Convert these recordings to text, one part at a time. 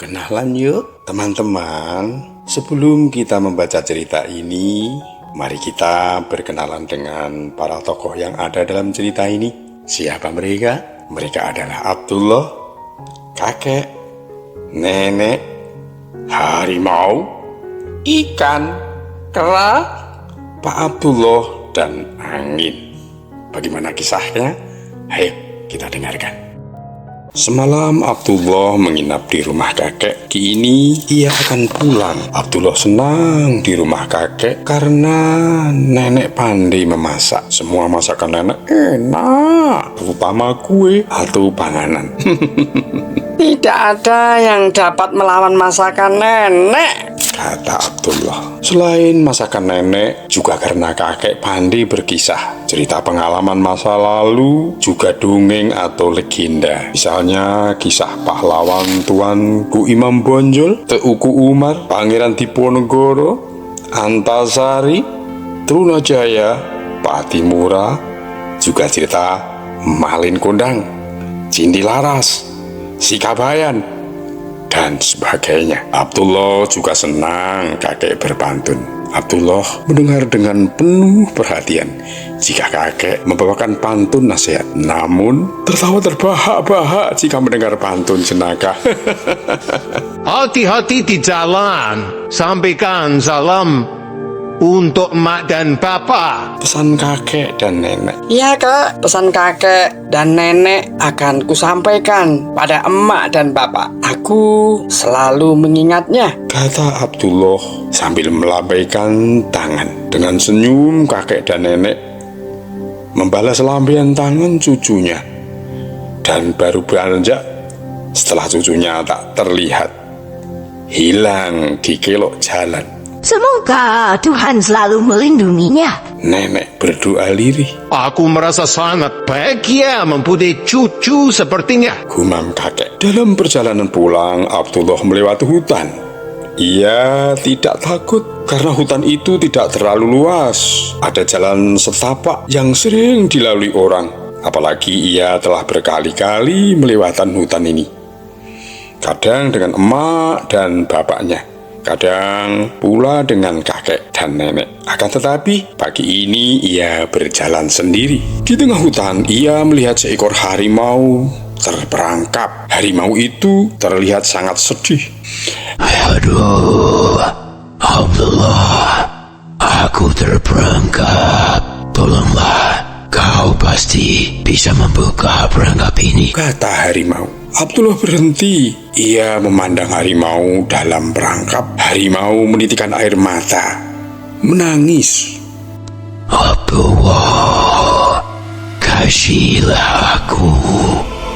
Kenalan yuk teman-teman. Sebelum kita membaca cerita ini, mari kita berkenalan dengan para tokoh yang ada dalam cerita ini. Siapa mereka? Mereka adalah Abdullah, kakek, nenek, harimau, ikan, kera, Pak Abdullah, dan angin. Bagaimana kisahnya? Ayo kita dengarkan. Semalam Abdullah menginap di rumah kakek. Kini ia akan pulang. Abdullah senang di rumah kakek karena nenek pandai memasak. Semua masakan nenek enak, terutama kue atau panganan. Tidak ada yang dapat melawan masakan nenek, kata Abdullah. Selain masakan nenek, juga karena kakek pandai berkisah, cerita pengalaman masa lalu, juga dongeng atau legenda. Misalnya kisah pahlawan Tuanku Imam Bonjol, Teuku Umar, Pangeran Diponegoro, Antasari, Trunajaya, Patimura, juga cerita Malin Kundang, Cindi Laras, Sikabayan, dan sebagainya. Abdullah juga senang kakek berpantun. Abdullah mendengar dengan penuh perhatian jika kakek membawakan pantun nasihat, namun tertawa terbahak-bahak jika mendengar pantun jenaka. Hati-hati di jalan, sampaikan salam untuk emak dan bapak. Pesan kakek dan nenek. Iya kak, pesan kakek dan nenek akan kusampaikan pada emak dan bapak. Aku selalu mengingatnya, kata Abdullah sambil melambaikan tangan. Dengan senyum kakek dan nenek membalas lambaian tangan cucunya, dan baru beranjak setelah cucunya tak terlihat, hilang di kelok jalan. Semoga Tuhan selalu melindunginya. Nenek berdoa lirih. Aku merasa sangat bahagia mempunyai cucu sepertinya, gumam kakek. Dalam perjalanan pulang, Abdullah melewati hutan. Ia tidak takut karena hutan itu tidak terlalu luas. Ada jalan setapak yang sering dilalui orang. Apalagi ia telah berkali-kali melewati hutan ini. Kadang dengan emak dan bapaknya, kadang pula dengan kakek dan nenek. Akan tetapi pagi ini ia berjalan sendiri. Di tengah hutan ia melihat seekor harimau terperangkap. Harimau itu terlihat sangat sedih. Aduh, Abdullah, aku terperangkap. Tolonglah, kau pasti bisa membuka perangkap ini, kata harimau. Abdullah berhenti. Ia memandang harimau dalam perangkap. Harimau menitikkan air mata, menangis. Abdullah, kasihlah aku,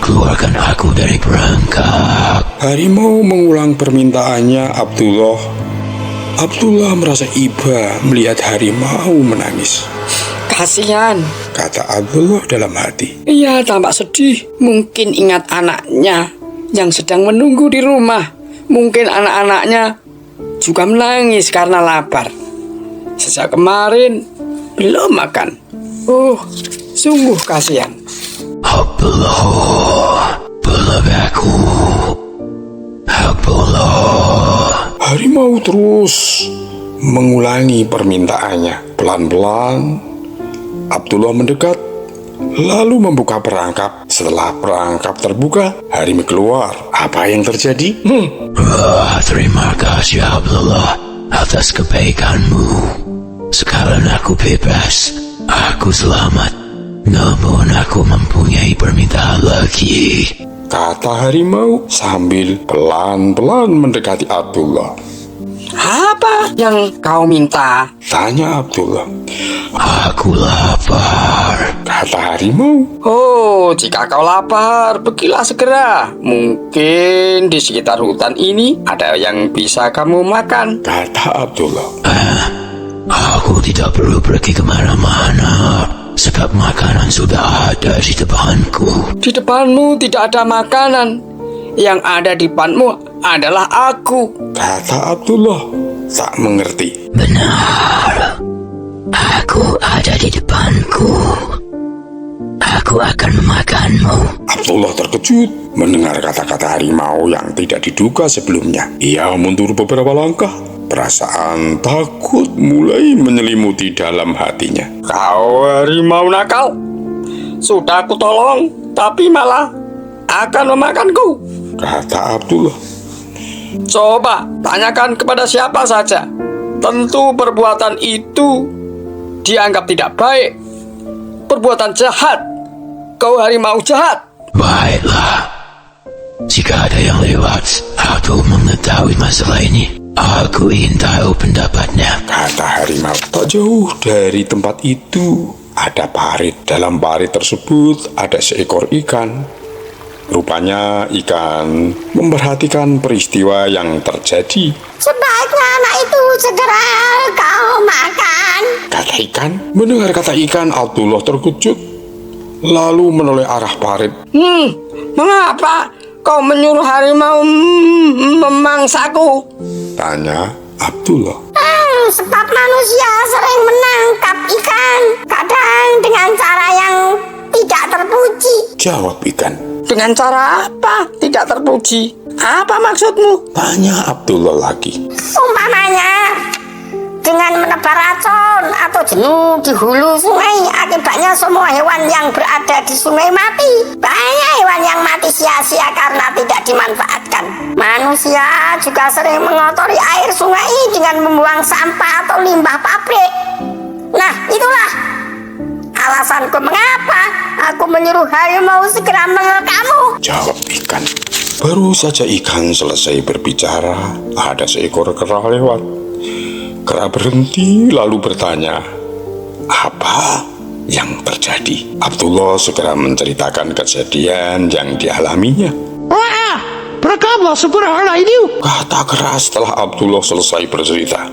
keluarkan aku dari perangkap. Harimau mengulang permintaannya Abdullah merasa iba melihat harimau menangis. kasihan, kata Abdullah dalam hati. ia tampak sedih. Mungkin ingat anaknya yang sedang menunggu di rumah. Mungkin anak-anaknya juga menangis karena lapar. Sejak kemarin belum makan. Sungguh kasihan. Abdullah, peluk aku. Abdullah. Harimau terus mengulangi permintaannya. Pelan-pelan Abdullah mendekat, lalu membuka perangkap. Setelah perangkap terbuka, harimau keluar. Apa yang terjadi? Terima kasih Abdullah atas kebaikanmu. Sekarang aku bebas. Aku selamat. Namun aku mempunyai permintaan lagi, kata harimau sambil pelan-pelan mendekati Abdullah. Apa yang kau minta? Tanya Abdullah. aku lapar, kata harimau. Jika kau lapar, pergilah segera. Mungkin di sekitar hutan ini ada yang bisa kamu makan, kata Abdullah. Aku tidak perlu pergi kemana-mana, sebab makanan sudah ada di depanku. Di depanmu tidak ada makanan. Yang ada di depanmu adalah aku, kata Abdullah tak mengerti. Benar, aku ada di depanku. Aku akan memakanmu. Abdullah terkejut mendengar kata-kata harimau yang tidak diduga sebelumnya. Ia mundur beberapa langkah. Perasaan takut mulai menyelimuti dalam hatinya. Kau harimau nakal. Sudah aku tolong, tapi malah akan memakanku, kata Abdullah. Coba tanyakan kepada siapa saja. Tentu perbuatan itu dianggap tidak baik. Perbuatan jahat. Kau harimau jahat. Baiklah. Jika ada yang lewat atau mengetahui masalah ini, aku ingin tahu pendapatnya, kata harimau. Tak jauh dari tempat itu ada parit. Dalam parit tersebut ada seekor ikan. Rupanya ikan memperhatikan peristiwa yang terjadi. Sebaiknya anak itu segera kau makan, kata ikan. Mendengar kata ikan, Abdullah terkejut, lalu menoleh arah parit. Mengapa kau menyuruh harimau memangsaku? Tanya Abdullah. sebab manusia sering menangkap ikan, kadang dengan cara yang tidak terpuji. Jawab ikan. Dengan cara apa tidak terpuji? Apa maksudmu? Tanya Abdullah lagi. Umpamanya dengan menebar racun atau jenuh di hulu sungai, akibatnya semua hewan yang berada di sungai mati. Banyak hewan yang mati sia-sia karena tidak dimanfaatkan. Manusia juga sering mengotori air sungai dengan membuang sampah atau limbah pabrik. Nah, itulah alasanku mengapa aku menyuruh harimau segera mengerkamu. Jawab ikan. Baru saja ikan selesai berbicara, ada seekor kera lewat. Kera berhenti lalu bertanya, apa yang terjadi? Abdullah segera menceritakan kejadian yang dialaminya. Wah, berkabar sebenarnya itu, kata kera setelah Abdullah selesai bercerita.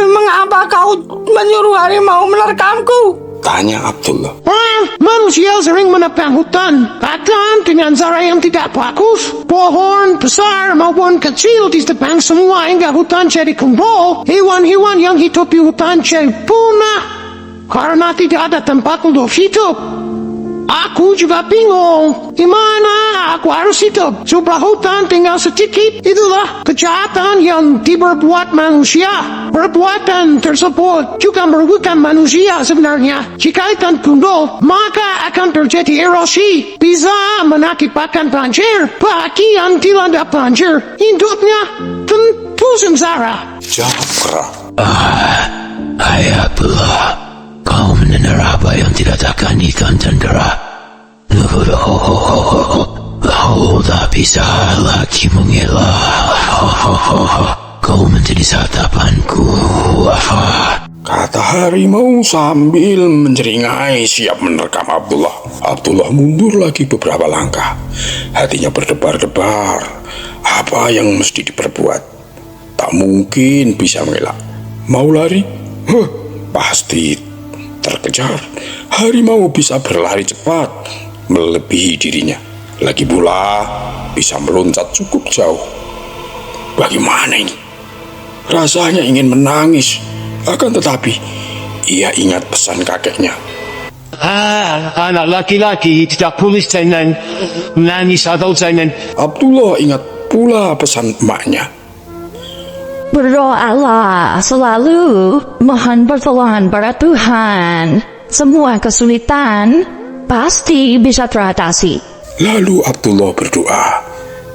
Mengapa kau menyuruh harimau menerkamku? Tanya Abdullah. Manusia sering menebang hutan, kadang dengan cara yang tidak bagus. Pohon besar maupun kecil ditebang semua hingga hutan jadi kumpul. Hewan-hewan yang hidup di hutan jadi punah karena tidak ada tempat untuk hidup. Aku juga bingung, di mana aku harus hidup? Jumlah hutan tinggal sedikit. Itulah kejahatan yang diperbuat manusia. Perbuatan tersebut juga merugikan manusia sebenarnya. Jika ikan gundul, maka akan terjadi erosi. Bisa mengakibatkan banjir. Bagi yang dilanda banjir, hidupnya tentu sengsara. Jawab kera. Hai Abdullah, kau mendengar apa yang dikatakan ikan dan kera? Kau tak bisa lagi mengelak. Kau menjadi santapanku. Kata harimau sambil menyeringai siap menerkam Abdullah. Abdullah mundur lagi beberapa langkah. Hatinya berdebar-debar. Apa yang mesti diperbuat? Tak mungkin bisa mengelak. Mau lari? Pasti terkejar. Harimau bisa berlari cepat, melebihi dirinya. Lagi pula bisa meloncat cukup jauh. Bagaimana ini? Rasanya ingin menangis. Akan tetapi ia ingat pesan kakeknya. Anak laki-laki tidak boleh jangan menangis atau jangan. Abdullah ingat pula pesan emaknya. Berdoalah selalu, mohon pertolongan pada Tuhan. Semua kesulitan pasti bisa teratasi. Lalu Abdullah berdoa.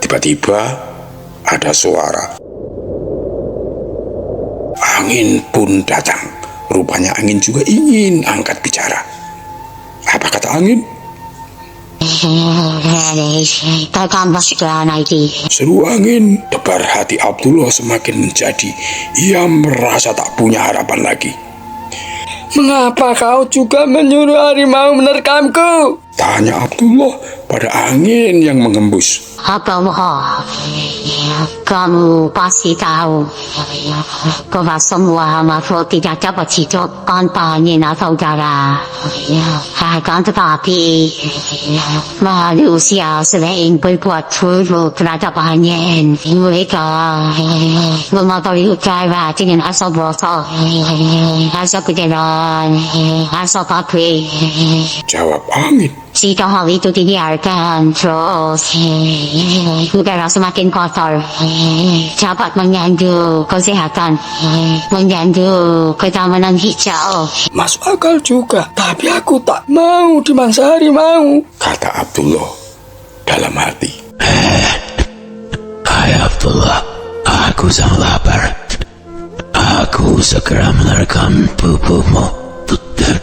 Tiba-tiba ada suara. Angin pun datang. Rupanya angin juga ingin angkat bicara. Apa kata angin? Seru angin. Debar hati Abdullah semakin menjadi. Ia merasa tak punya harapan lagi. Mengapa kau juga menyuruh harimau menerkamku? Tanya Abdullah pada angin yang mengembus. Abdullah, kamu pasti tahu bahwa semua makhluk tidak dapat hidup tanpa angin atau udara. Akan tetapi manusia sering berbuat buruk terhadap angin. Mereka mengotori udara dengan asap botol, asap kendaraan, asap pabrik. Jawab angin. jika hal itu dibiarkan terus, udara semakin kotor, dapat mengganggu kesehatan, mengganggu ketahanan hijau. Masuk akal juga, tapi aku tak mau dimangsa harimau, kata Abdullah dalam hati. Hai Abdullah, aku sangat lapar. Aku segera menerkam pupukmu.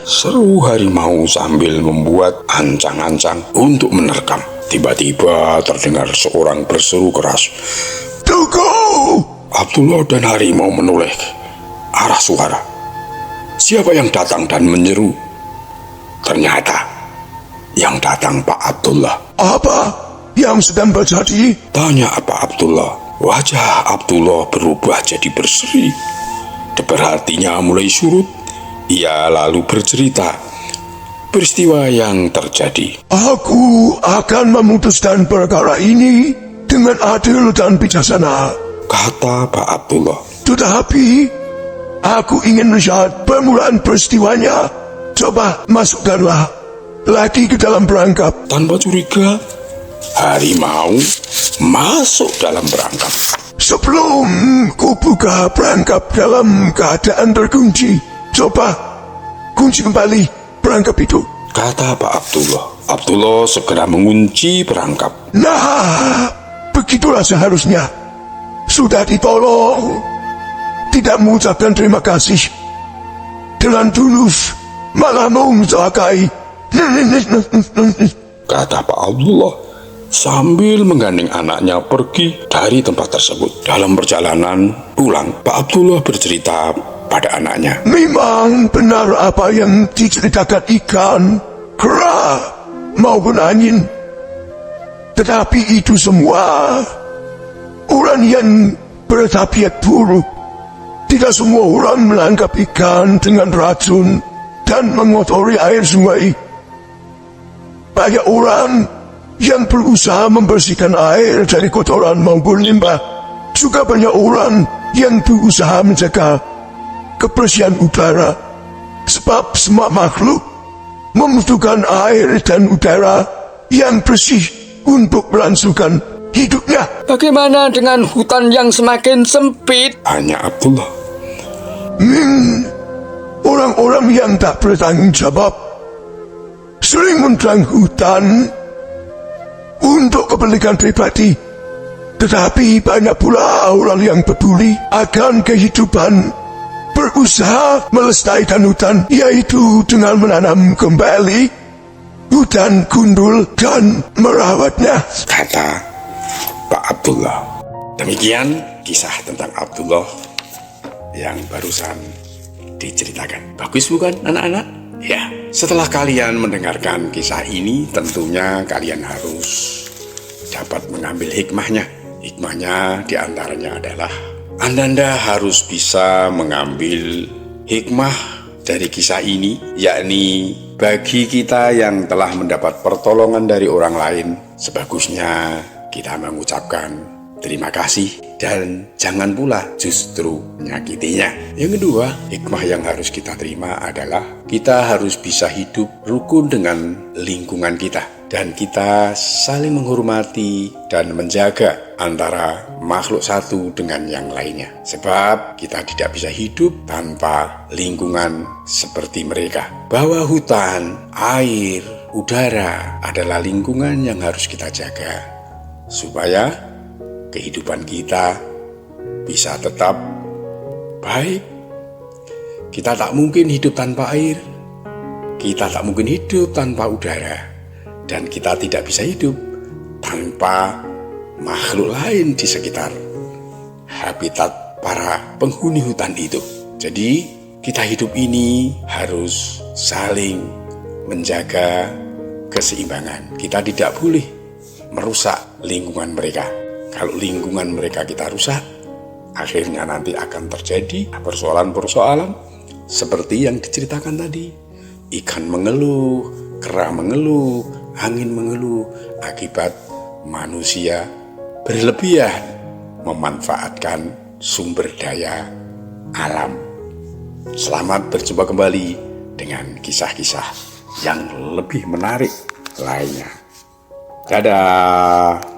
Seru harimau sambil membuat ancang-ancang untuk menerkam. Tiba-tiba terdengar seorang berseru keras. Tunggu! Abdullah dan harimau menoleh ke arah suara. Siapa yang datang dan menyeru? Ternyata yang datang Pak Abdullah. Apa yang sedang terjadi? Tanya Pak Abdullah. Wajah Abdullah berubah jadi berseri. Debar hatinya mulai surut. Ia lalu bercerita peristiwa yang terjadi. Aku akan memutuskan perkara ini dengan adil dan bijaksana, kata Pak Abdullah. Tetapi aku ingin melihat permulaan peristiwanya. Coba masukkanlah lagi ke dalam perangkap. Tanpa curiga, harimau masuk dalam perangkap. Sebelum ku buka perangkap dalam keadaan terkunci, coba kunci kembali perangkap itu, kata Pak Abdullah. Abdullah segera mengunci perangkap. Nah, begitulah seharusnya. Sudah ditolong, tidak mengucapkan terima kasih, dengan tulus malah mau mencelakai, kata Pak Abdullah sambil menggandeng anaknya pergi dari tempat tersebut. Dalam perjalanan pulang, Pak Abdullah bercerita pada anaknya. Memang benar apa yang diceritakan ikan, kera, maupun angin. Tetapi itu semua orang yang bertabiat buruk. Tidak semua orang menangkap ikan dengan racun dan mengotori air sungai. Banyak orang yang berusaha membersihkan air dari kotoran maupun limbah. Juga banyak orang yang berusaha menjaga kebersihan udara, sebab semua makhluk membutuhkan air dan udara yang bersih untuk melangsungkan hidupnya. Bagaimana dengan hutan yang semakin sempit? Tanya Abdullah. Orang-orang yang tak bertanggung jawab sering menerang hutan untuk kepentingan pribadi. Tetapi banyak pula orang yang peduli akan kehidupan, berusaha melestarikan hutan, yaitu dengan menanam kembali hutan gundul dan merawatnya, kata Pak Abdullah. Demikian kisah tentang Abdullah yang barusan diceritakan. Bagus bukan anak-anak? Ya, setelah kalian mendengarkan kisah ini, tentunya kalian harus dapat mengambil hikmahnya. Hikmahnya diantaranya adalah Anda harus bisa mengambil hikmah dari kisah ini, yakni bagi kita yang telah mendapat pertolongan dari orang lain, sebagusnya kita mengucapkan terima kasih dan jangan pula justru menyakitinya. Yang kedua, hikmah yang harus kita terima adalah kita harus bisa hidup rukun dengan lingkungan kita, dan kita saling menghormati dan menjaga antara makhluk satu dengan yang lainnya. Sebab kita tidak bisa hidup tanpa lingkungan seperti mereka. Bahwa hutan, air, udara adalah lingkungan yang harus kita jaga supaya kehidupan kita bisa tetap baik. Kita tak mungkin hidup tanpa air, kita tak mungkin hidup tanpa udara, dan kita tidak bisa hidup tanpa makhluk lain di sekitar habitat para penghuni hutan itu. Jadi kita hidup ini harus saling menjaga keseimbangan. Kita tidak boleh merusak lingkungan mereka. Kalau lingkungan mereka kita rusak, akhirnya nanti akan terjadi persoalan-persoalan seperti yang diceritakan tadi. Ikan mengeluh, kera mengeluh, angin mengeluh akibat manusia berlebihan memanfaatkan sumber daya alam. Selamat berjumpa kembali dengan kisah-kisah yang lebih menarik lainnya. Dadah.